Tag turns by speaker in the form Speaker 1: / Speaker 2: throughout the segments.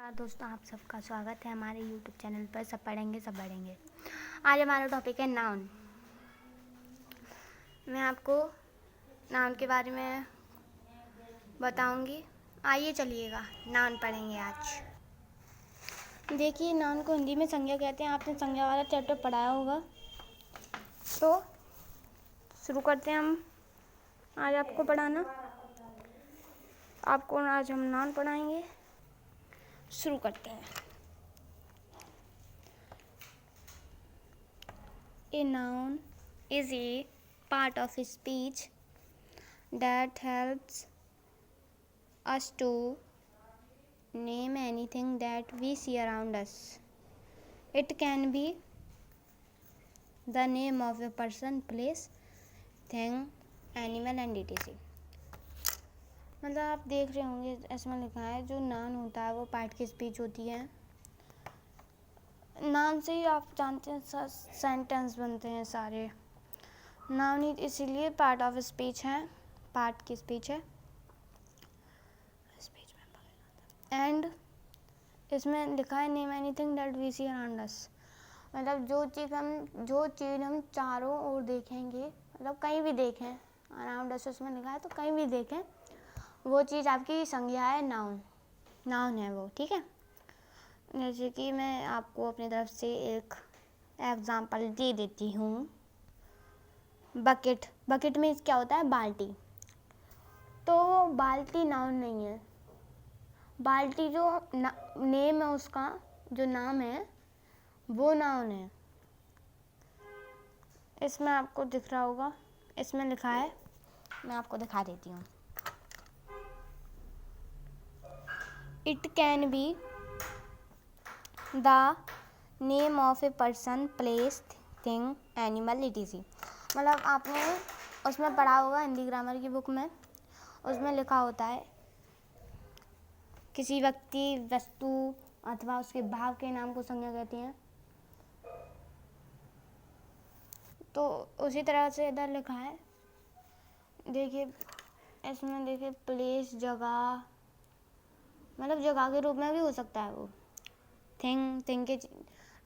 Speaker 1: दोस्तों, आप सबका स्वागत है हमारे YouTube चैनल पर सब पढ़ेंगे सब बढ़ेंगे। आज हमारा टॉपिक है नाउन। मैं आपको नाउन के बारे में बताऊंगी। आइए चलिएगा नाउन पढ़ेंगे आज। देखिए, नाउन को हिंदी में संज्ञा कहते हैं। आपने संज्ञा वाला चैप्टर पढ़ाया होगा, तो शुरू करते हैं हम आज आपको पढ़ाना। आपको आज हम नाउन पढ़ाएंगे। शुरू करते हैं। A noun is a part of speech that helps us to name anything that we see around us. It can be the name of a person, place, thing, animal and etc. मतलब आप देख रहे होंगे इसमें लिखा है जो noun होता है वो पार्ट की स्पीच होती है। नाउन से ही आप जानते हैं सेंटेंस बनते हैं सारे। नाउन ही इसीलिए पार्ट ऑफ स्पीच है, पार्ट की स्पीच है। स्पीच में एंड इसमें लिखा है name anything that we see around us. मतलब जो चीज़ हम चारों ओर देखेंगे, मतलब कहीं भी देखें, अराउंड अस उसमें लिखा है तो कहीं भी देखें, वो चीज़ आपकी संज्ञा है, नाउन है वो। ठीक है, जैसे कि मैं आपको अपनी तरफ से एक एग्जांपल दे देती हूँ। बकेट में क्या होता है? बाल्टी। तो वो बाल्टी नाउन नहीं है। बाल्टी जो नेम है, उसका जो नाम है वो नाउन है। इसमें आपको दिख रहा होगा, इसमें लिखा है, मैं आपको दिखा देती हूँ। It can be the name of a person, place, thing, animal etc. मतलब आपने उसमें पढ़ा होगा हिंदी ग्रामर की बुक में, उसमें लिखा होता है किसी व्यक्ति, वस्तु अथवा उसके भाव के नाम को संज्ञा कहती हैं। तो उसी तरह से इधर लिखा है, देखिए इसमें देखिए प्लेस, जगह, मतलब जगह के रूप में भी हो सकता है वो। थिंग के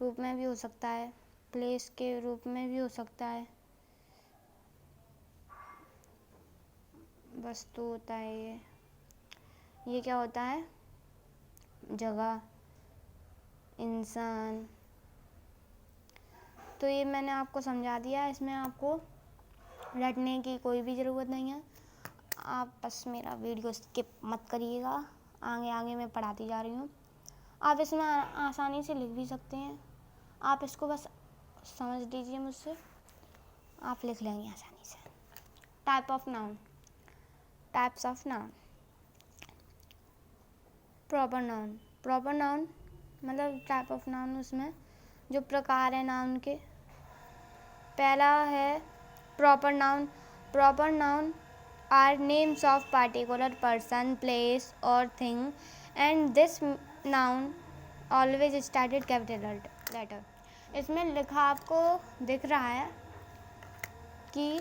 Speaker 1: रूप में भी हो सकता है, प्लेस के रूप में भी हो सकता है, वस्तु होता है ये क्या होता है? जगह, इंसान। तो ये मैंने आपको समझा दिया। इसमें आपको रटने की कोई भी ज़रूरत नहीं है। आप बस मेरा वीडियो स्किप मत करिएगा, आगे मैं पढ़ाती जा रही हूँ। आप इसमें आसानी से लिख भी सकते हैं। आप इसको बस समझ लीजिए मुझसे, आप लिख लेंगे आसानी से। Types of noun. Proper noun मतलब टाइप ऑफ नाउन, उसमें जो प्रकार है नाउन के। पहला है proper noun are names of particular person, place और thing and this noun always started capital letter. इसमें लिखा आपको दिख रहा है कि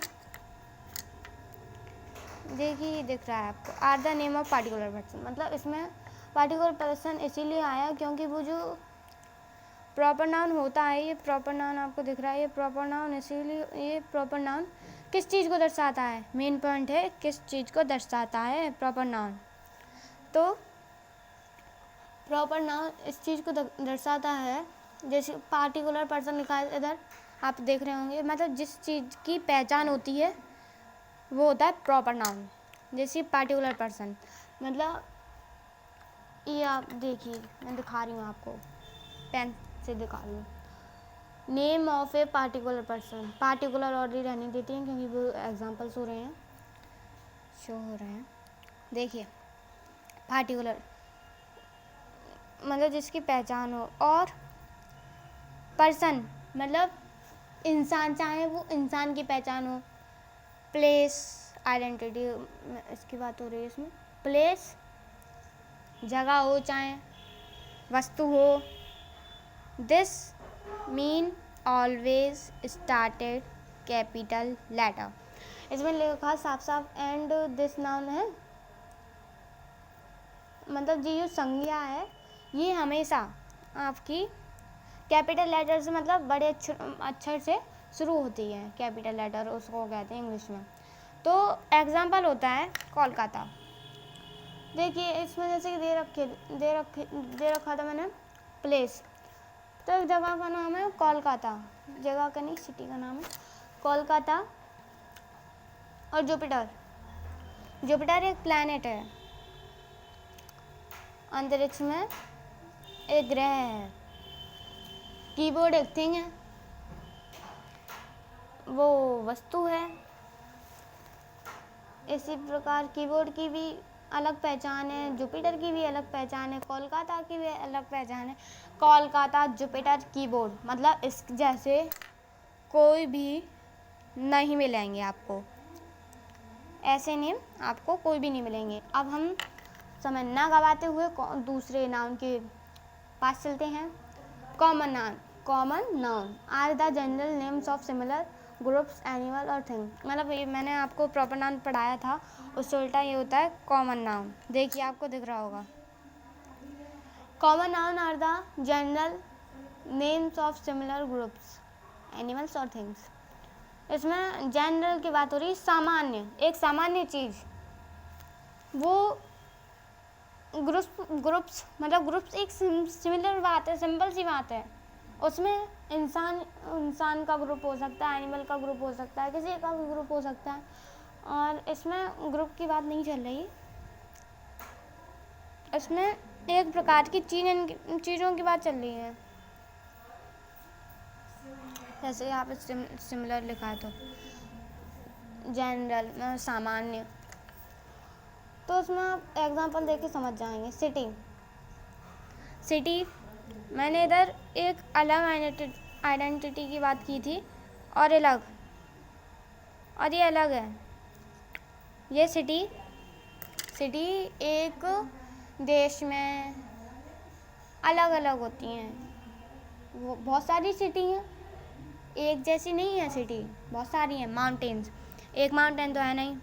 Speaker 1: देखिए, दिख रहा है आपको are the name of particular person. मतलब इसमें पार्टिकुलर पर्सन इसीलिए आया क्योंकि वो जो प्रॉपर नाउन होता है, ये प्रॉपर नाउन आपको दिख रहा है, ये प्रॉपर नाउन इसीलिए, ये प्रॉपर नाउन किस चीज़ को दर्शाता है? मेन पॉइंट है, किस चीज़ को दर्शाता है प्रॉपर नाउन। तो प्रॉपर नाउन इस चीज़ को दर्शाता है, जैसे पार्टिकुलर पर्सन लिखा है इधर, आप देख रहे होंगे। मतलब जिस चीज़ की पहचान होती है वो होता है प्रॉपर नाउन। जैसे पार्टिकुलर पर्सन, मतलब ये आप देखिए, मैं दिखा रही हूँ आपको, पेन से दिखा रही हूँ। Name of a particular person, particular already रहने देती हैं क्योंकि वो एग्जांपल्स शो हो रहे हैं। देखिए, पार्टिकुलर मतलब जिसकी पहचान हो, और पर्सन मतलब इंसान, चाहे वो इंसान की पहचान हो। प्लेस, आइडेंटिटी, इसकी बात हो रही है इसमें। प्लेस जगह हो, चाहे वस्तु हो। This mean always started capital letter. इसमें लिखा साफ एंड दिस नाउन है, मतलब ये जो संज्ञा है ये हमेशा आपकी कैपिटल लेटर से, मतलब बड़े अक्षर से शुरू होती है। कैपिटल लेटर उसको कहते हैं इंग्लिश में। तो एग्जाम्पल होता है कोलकाता। देखिए इसमें जैसे कि दे रखा था मैंने प्लेस, तो एक जगह का नाम है कोलकाता, जगह का नहीं सिटी का नाम है कोलकाता। और जुपिटर एक प्लैनेट है, अंतरिक्ष में एक ग्रह है। कीबोर्ड एक थिंग है, वो वस्तु है। इसी प्रकार कीबोर्ड की भी अलग पहचान है, जुपिटर की भी अलग पहचान है, कोलकाता की भी अलग पहचान है। कोलकाता, जुपिटर, कीबोर्ड, मतलब इस जैसे कोई भी नहीं मिलेंगे आपको, ऐसे नेम आपको कोई भी नहीं मिलेंगे। अब हम समय ना गवाते हुए दूसरे नाउन के पास चलते हैं। Common noun are the general names of similar groups, animal और थिंग। मतलब ये मैंने आपको प्रॉपर नाउन पढ़ाया था, उससे उल्टा ये होता है कॉमन नाउन। देखिए आपको दिख रहा होगा, common noun are the general names of similar groups, animals और थिंग्स। इसमें जनरल की बात हो रही है, सामान्य, एक सामान्य चीज़। वो ग्रुप्स मतलब ग्रुप्स एक सिमिलर बात है, सिंपल सी बात है। उसमें इंसान का ग्रुप हो सकता है, एनिमल का ग्रुप हो सकता है, किसी का भी ग्रुप हो सकता है। और इसमें ग्रुप की बात नहीं चल रही, इसमें एक प्रकार की चीज़ों की बात चल रही है। जैसे यहाँ पे सिमिलर लिखा है, तो जनरल सामान्य, तो उसमें आप एग्जांपल देके समझ जाएंगे। सिटी मैंने इधर एक अलग आइडेंटिटी की बात की थी, और ये अलग है। ये सिटी एक देश में अलग अलग होती हैं। वो बहुत सारी सिटी हैं, एक जैसी नहीं है सिटी, बहुत सारी हैं। माउंटेन्स, एक माउंटेन तो है नहीं,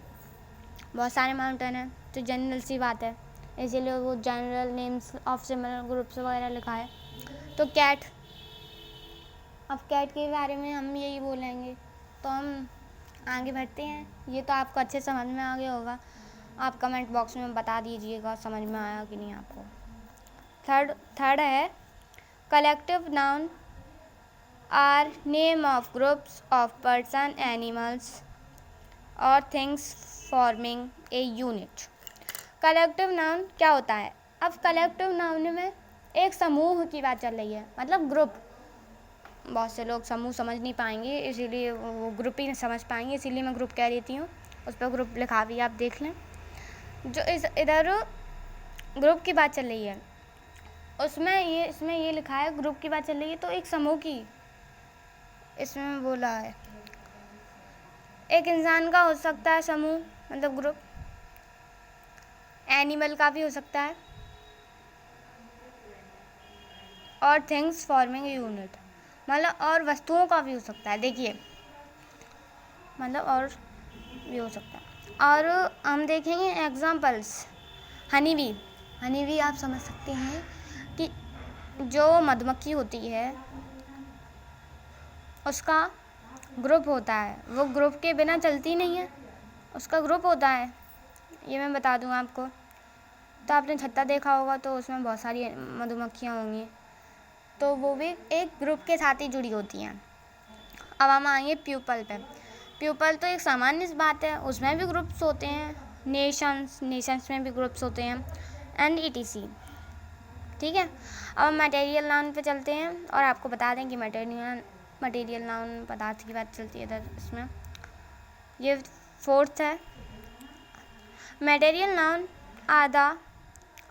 Speaker 1: बहुत सारे माउंटेन हैं, तो जनरल सी बात है, इसीलिए वो general names of similar groups वगैरह लिखा है। तो कैट, अब कैट के बारे में हम यही बोलेंगे, तो हम आगे बढ़ते हैं। ये तो आपको अच्छे समझ में आ गया होगा, आप कमेंट बॉक्स में बता दीजिएगा समझ में आया कि नहीं आपको। थर्ड है collective noun are name of groups of person, animals और things forming a unit. Collective noun क्या होता है? अब कलेक्टिव नाउन में एक समूह की बात चल रही है, मतलब ग्रुप। बहुत से लोग समूह समझ नहीं पाएंगे, इसीलिए वो ग्रुप ही नहीं समझ पाएंगे, इसीलिए मैं ग्रुप कह देती हूँ। उस पर ग्रुप लिखा भी आप देख लें। जो इधर ग्रुप की बात चल रही है, इसमें ये लिखा है ग्रुप की बात चल रही है, तो एक समूह की इसमें बोला है। एक इंसान का हो सकता है समूह, मतलब ग्रुप। एनिमल का भी हो सकता है, और थिंग्स फॉर्मिंग यूनिट, मतलब और वस्तुओं का भी हो सकता है। देखिए, मतलब और भी हो सकता है। और हम देखेंगे एग्जांपल्स। हनी बी आप समझ सकते हैं कि जो मधुमक्खी होती है उसका ग्रुप होता है, वो ग्रुप के बिना चलती नहीं है, उसका ग्रुप होता है। ये मैं बता दूँ आपको। तो आपने छत्ता देखा होगा, तो उसमें बहुत सारी मधुमक्खियाँ होंगी, तो वो भी एक ग्रुप के साथ ही जुड़ी होती हैं। अब हम आएंगे प्यूपल पे। प्यूपल तो एक सामान्य बात है, उसमें भी ग्रुप्स होते हैं। नेशंस में भी ग्रुप्स होते हैं, एंड ETC। ठीक है, अब मटेरियल नाउन पे चलते हैं, और आपको बता दें कि मटेरियल नाउन पदार्थ की बात चलती है इधर। इसमें ये फोर्थ है। Material noun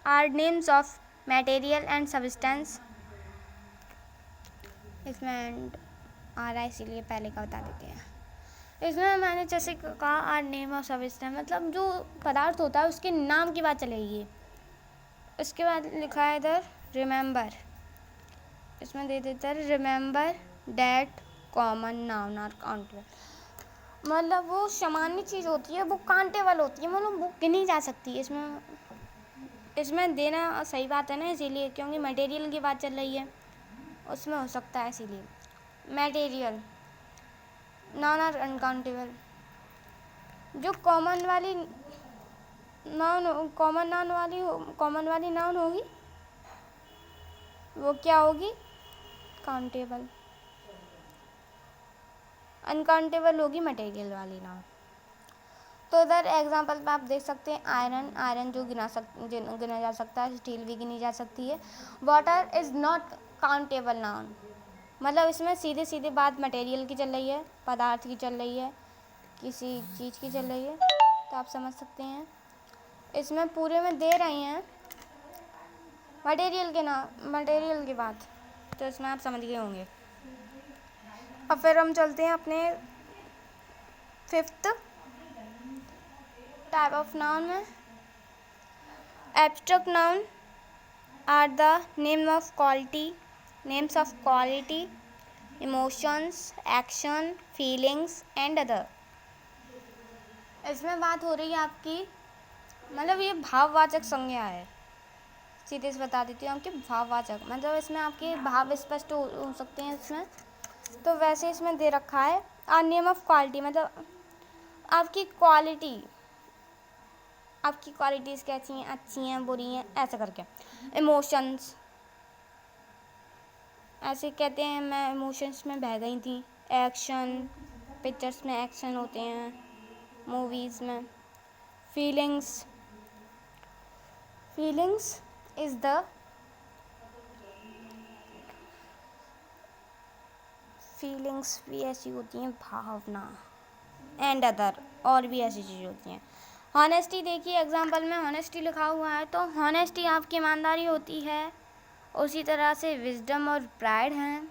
Speaker 1: are names of material and substance. इसमें एंड आ रहा है, इसीलिए पहले का बता देते हैं। इसमें मैंने जैसे कहा आर नेम ऑफ सब्सटेंस, मतलब जो पदार्थ होता है उसके नाम की बात चलेगी। इसके बाद लिखा है इधर रिमेंबर, इसमें दे देता है remember that common noun are countable. मतलब वो सामान्य चीज़ होती है, वो काउंटेबल होती है, मतलब वो गिनी जा सकती है। इसमें इसमें देना सही बात है ना, इसीलिए क्योंकि मटेरियल की बात चल रही है, उसमें हो सकता है इसीलिए। Material noun are uncountable. जो कॉमन वाली नाउन कॉमन वाली नाउन होगी वो क्या होगी? काउंटेबल। अनकाउंटेबल होगी मटेरियल वाली नाउन। तो इधर एग्जांपल पे आप देख सकते हैं आयरन जो गिना जा सकता है, स्टील भी गिनी जा सकती है। Water is not countable noun. मतलब इसमें सीधे सीधे बात मटेरियल की चल रही है, पदार्थ की चल रही है, किसी चीज़ की चल रही है, तो आप समझ सकते हैं। इसमें पूरे में दे रही हैं मटेरियल की बात, तो इसमें आप समझ गए होंगे। अब फिर हम चलते हैं अपने 5th टाइप ऑफ नाउन में। Abstract noun are the names of quality, emotions, action, feelings and other. इसमें बात हो रही है आपकी, मतलब ये भाववाचक संज्ञा है, सीधे से बता देती हूँ आपके भाववाचक, मतलब इसमें आपके भाव स्पष्ट हो सकते हैं इसमें। तो वैसे इसमें दे रखा है नेम ऑफ क्वालिटी, मतलब आपकी क्वालिटीज़ कैसी हैं, अच्छी हैं, बुरी हैं, ऐसे करके। इमोशंस, ऐसे कहते हैं मैं इमोशंस में बह गई थी। एक्शन, पिक्चर्स में एक्शन होते हैं, मूवीज़ में। फीलिंग्स इज़ द फीलिंग्स भी ऐसी होती हैं, भावना एंड अदर, और भी ऐसी चीज़ें होती हैं। हॉनेस्टी देखिए, एग्जाम्पल में हॉनेस्टी लिखा हुआ है, तो हॉनेस्टी आपकी ईमानदारी होती है। उसी तरह से विजडम और प्राइड हैं,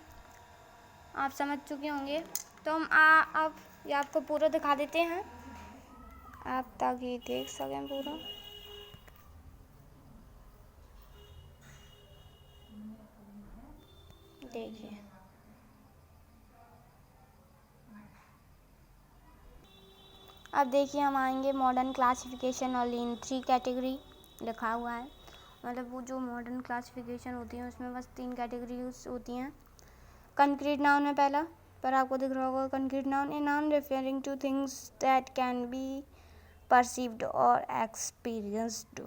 Speaker 1: आप समझ चुके होंगे। तो हम अब ये आपको पूरा दिखा देते हैं, आप ताकि देख सकें पूरा। देखिए, अब देखिए हम आएंगे मॉडर्न क्लासिफिकेशन और इन 3 कैटेगरी लिखा हुआ है। मतलब वो जो मॉडर्न क्लासिफिकेशन होती है उसमें बस 3 कैटेगरीज होती हैं। कंक्रीट नाउन है पहला, पर आपको दिख रहा होगा concrete noun, a noun referring to things that can be perceived और experienced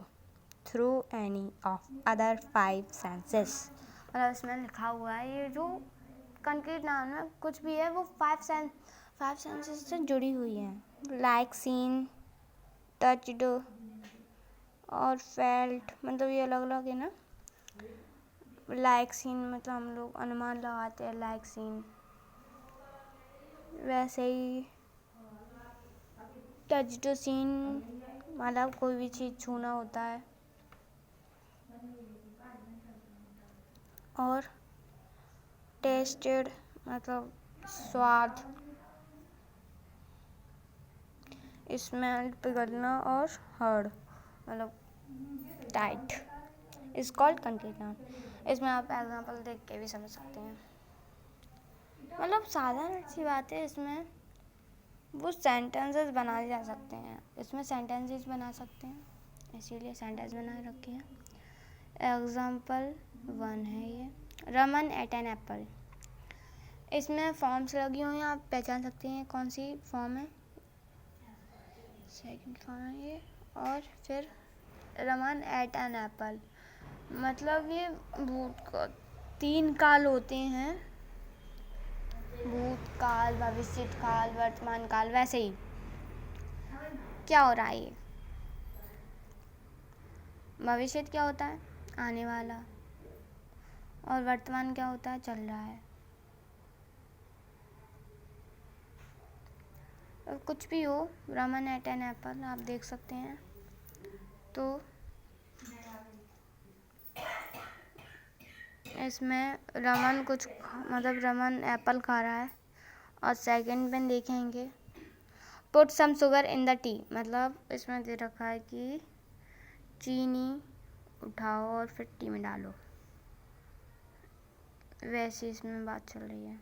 Speaker 1: through any of other 5 senses. मतलब इसमें लिखा हुआ है ये जो कंक्रीट नाउन में कुछ भी है वो 5 सेंसेस से जुड़ी हुई है। लाइक, सीन, टच्ड और फेल्ट, मतलब ये अलग अलग है ना। लाइक सीन मतलब हम लोग अनुमान लगाते हैं लाइक सीन, वैसे ही टच्ड सीन मतलब कोई भी चीज़ छूना होता है। और टेस्टेड मतलब स्वाद, स्मेल पिघलना, और हर्ड मतलब tight, is called concrete noun. इसमें आप एग्जांपल देख के भी समझ सकते हैं। मतलब साधारण सी बात है, इसमें वो सेंटेंसेस बनाए जा सकते हैं, इसमें सेंटेंसेस बना सकते हैं, इसीलिए सेंटेंस बनाए रखे हैं। एग्जांपल 1 है ये, रमन एट एन एप्पल। इसमें फॉर्म्स लगी हुई हैं, आप पहचान सकते हैं कौन सी फॉर्म है, सेकंड फॉर्म है ये। और फिर रमन एट एन एप्पल, मतलब ये तीन काल होते हैं, भूतकाल, भविष्य काल, वर्तमान काल। वैसे ही क्या हो रहा है ये, भविष्य क्या होता है, आने वाला, और वर्तमान क्या होता है, चल रहा है। और कुछ भी हो, रमन एट एन एप्पल आप देख सकते हैं। तो इसमें रमन कुछ मतलब रमन एप्पल खा रहा है। और सेकंड में देखेंगे put some sugar in the tea, मतलब इसमें दे रखा है कि चीनी उठाओ और फिर टी में डालो, वैसे इसमें बात चल रही है।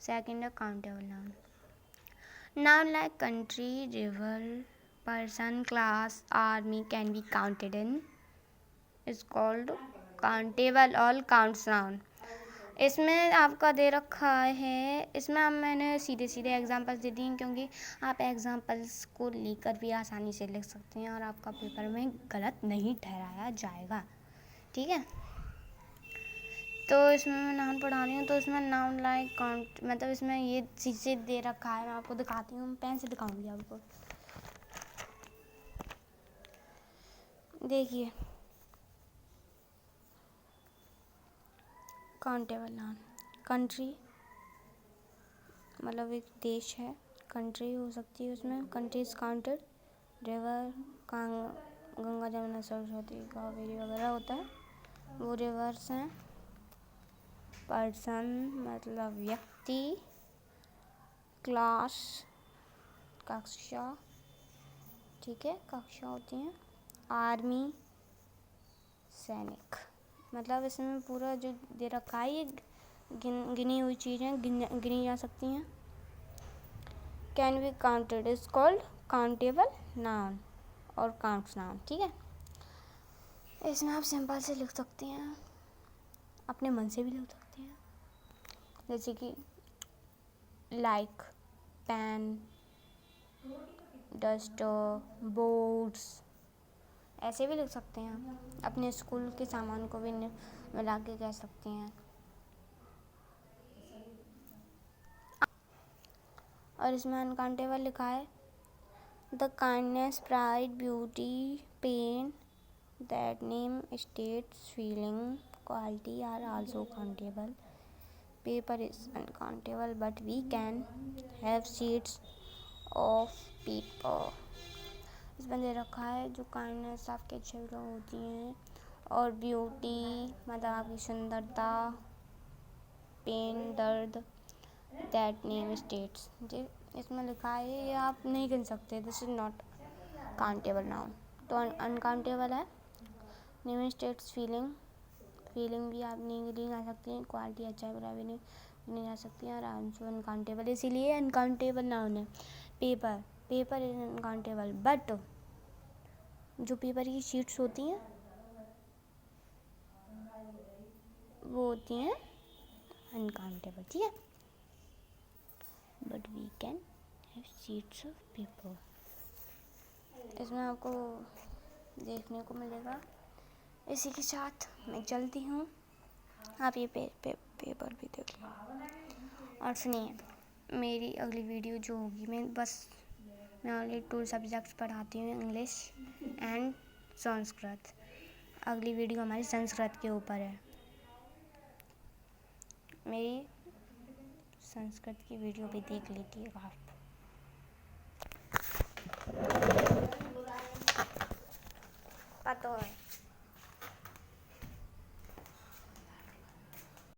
Speaker 1: सेकंड है countable noun, noun like country, river, person, class, army can be counted in is called countable or counts noun। इसमें आपका दे रखा है, इसमें अब मैंने सीधे सीधे एग्जांपल्स दे दी क्योंकि आप एग्जांपल्स को लेकर भी आसानी से लिख सकते हैं और आपका पेपर में गलत नहीं ठहराया जाएगा, ठीक है। तो इसमें मैं नाउन पढ़ा रही हूँ, तो इसमें नाउन लाइक काउंट, मतलब इसमें ये चीज़ें दे रखा है, मैं आपको दिखाती हूँ, पेन से दिखाऊंगी आपको। देखिए, काउंटेबल नाउन, कंट्री मतलब एक देश है, कंट्री हो सकती है उसमें, country is counted. River, Ganga Jamuna Saraswati Kaveri वगैरह होता है, वो रिवर्स हैं। पर्सन मतलब व्यक्ति, क्लास कक्षा, ठीक है, कक्षा होती हैं। आर्मी सैनिक, मतलब इसमें पूरा जो दे रखा है ये गिनी हुई चीज़ें गिनी जा सकती हैं। Can be counted is called countable noun और काउंट्स नाउन, ठीक है। इसमें आप सिंपल से लिख सकते हैं, अपने मन से भी लिख सकते हैं, जैसे कि लाइक पेन, डस्टर, बोर्ड्स, ऐसे भी लिख सकते हैं आप। अपने स्कूल के सामान को भी मिला के कह सकते हैं। और इसमें अनकाउंटेबल लिखा है, the kindness, pride, beauty, pain, that name, states, feeling, quality are also countable. Paper is uncountable but we can have sheets of paper. इसमें दे रखा है जो काइंडनेस आपके अच्छे लोग होती हैं, और ब्यूटी मतलब आपकी सुंदरता, पेन दर्द, दैट नेम स्टेट्स, जी इसमें लिखा है ये आप नहीं गिन सकते, this is not countable noun, तो अनकाउंटेबल है। नेम स्टेट्स फीलिंग, फीलिंग भी आप नहीं गिनी जा सकती हैं। क्वालिटी अच्छा बुरा भी नहीं गिनी जा सकती है, और आंसर अनकाउंटेबल, इसीलिए अनकाउंटेबल नाउन है। Paper, paper is uncountable but जो पेपर की शीट्स होती हैं वो होती हैं अनकाउंटेबल, ठीक है। But we can have sheets of paper, इसमें आपको देखने को मिलेगा। इसी के साथ मैं चलती हूँ, आप ये पेपर भी देख लो। और सुनिए, मेरी अगली वीडियो जो होगी, मैं ओनली 2 सब्जेक्ट्स पढ़ाती हूँ, इंग्लिश एंड संस्कृत। अगली वीडियो हमारी संस्कृत के ऊपर है। मेरी संस्कृत की वीडियो भी देख लीजिएगा आप। पता है